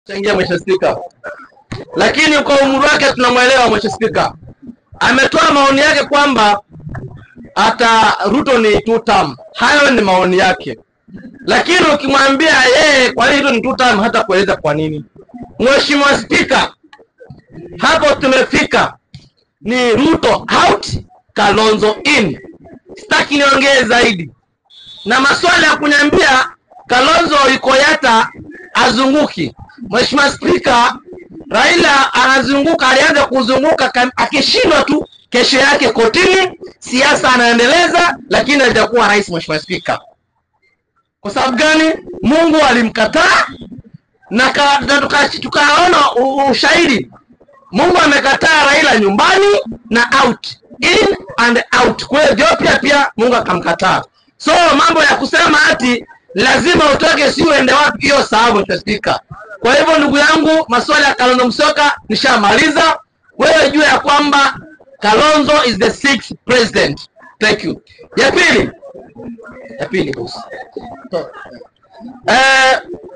changia Mheshimiwa Spika. Lakini kwa umri wake tunamwelewa Mheshimiwa Spika. Ametoa maoni yake kwamba hata Ruto ni 2 term. Hayo ni maoni yake. Lakini ukimwambia yeye kwa nini Ruto ni 2 term hata kueleza kwa nini. Mheshimiwa Spika, hapo tumefika. Ni Ruto out, Kalonzo in. Sitaki niongee zaidi. Na maswali ya kuniambia Kalonzo yuko Yata azunguki. Mheshimiwa Spika, Raila anazunguka, alianza kuzunguka akishindwa tu kesho yake kotini, siasa anaendeleza lakini hajakuwa rais. Mheshimiwa Spika, kwa sababu gani? Mungu alimkataa na tukaona ushahidi. Mungu amekataa Raila nyumbani na out, in and out. Kwa Ethiopia pia Mungu akamkataa. So mambo ya kusema ati lazima utoke si uende wapi, hiyo sababu Mheshimiwa Spika. Kwa hivyo ndugu yangu, maswali ya Kalonzo Musyoka nishamaliza. Wewe jua ya kwamba Kalonzo is the 6th president. Thank you. Ya pili boss.